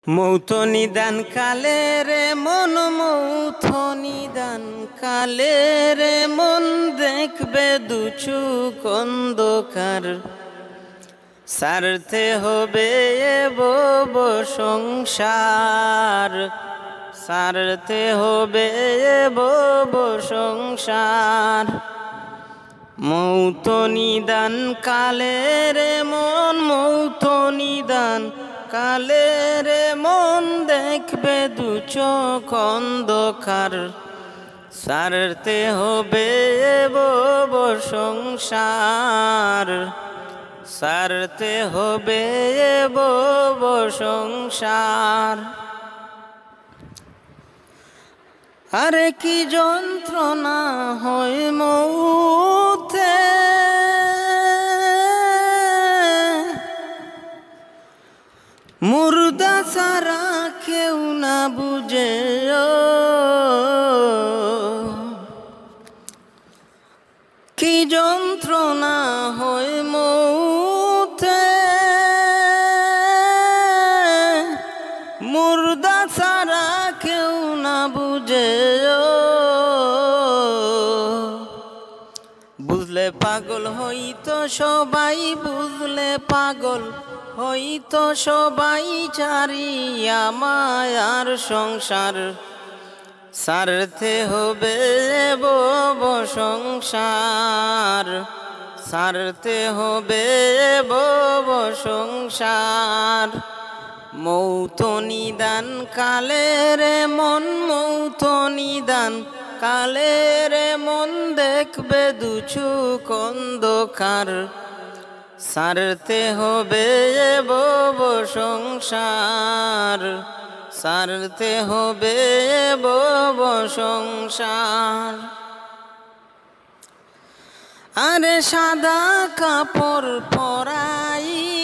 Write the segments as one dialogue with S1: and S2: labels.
S1: মৌত নিদান কালে রে মন, মৌত নিদান কালে রে মন, দেখবে দুচুক অন্ধকার। সারতে হবে বব সংসার, সারতে হবে বব সংসার। মৌত নিদান কালে রে মন, মৌত নিদান কালে রে মন, দেখবে দুচোখ অন্ধকার। সারতে হবে বব সংসার, সারতে হবে বব সংসার। আরে কি যন্ত্রণা হয় মৌতে, মুর্দা ছাড়া কেউ না বুঝে। কি যন্ত্রণা হয় মৌতে, মুর্দা ছাড়া কেউ না বুঝে। বুঝলে পাগল হইতো সবাই, বুঝলে পাগল হইতো সবাই, চারিয়া মায়ার সংসার। সারতে হবে বব সংসার, সারতে হবে বব সংসার। মৌত নিদান কালে রে মন, মৌত নিদান কালে রে মন, দেখবে দুচুক অন্ধকার। সারতে হবে বব সংসার, সারতে হবে বব সংসার। আরে সাদা কাপড় পরাইয়া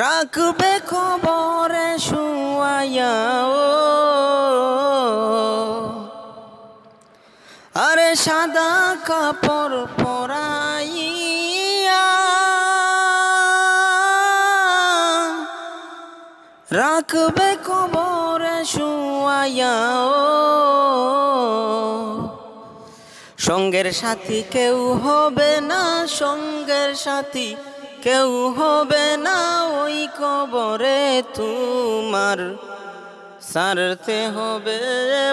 S1: রাখবে কবরে শুয়াইয়া। আরে সাদা কাপড় পরাইয়া রাখবে কবরে শুয়াইয়া। সঙ্গের সাথী কেউ হবে না, সঙ্গের সাথী কেউ হবে না ওই কবরে তোমার। সারতে হবে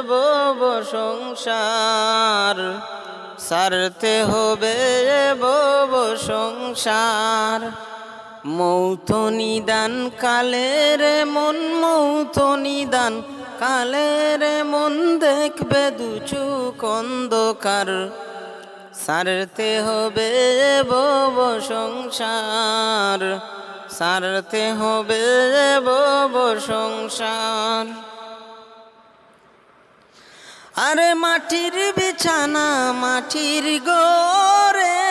S1: বব সংসার, সারতে হবে বব সংসার। মৌত নিদান কালে রে মন, মৌত নিদান কালে রে মন, দেখবে দুচুক অন্ধকার। সারতে হবে বব সংসার, সারতে হবে বব সংসার। আরে মাটির বিছানা মাটির ঘরে,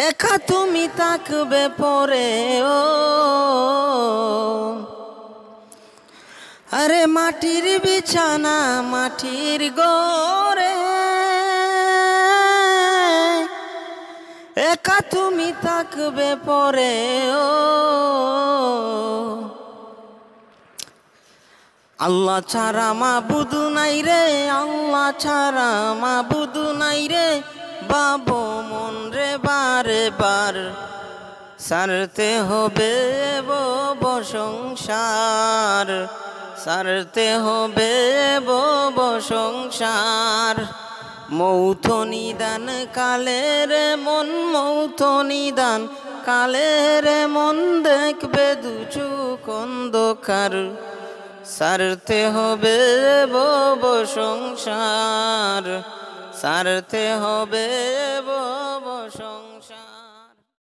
S1: একা তুমি থাকবে পরে। ও আরে মাটির বিছানা মাটির ঘরে, একা তুমি থাকবে পরে। ও আল্লাহ ছাড়া মাবুদ নাই রে, আল্লাহ ছাড়া মাবুদ নাই রে, বাবু মন রে বারে বার। সারতে হবে বব সংসার, সারতে হবে বব সংসার। মৌত নিদান কালে রে মন, মৌত নিদান কালে রে মন, দেখবে দুচুক অন্ধকার। সারতে হবে বব সংসার, সারতে হবে বব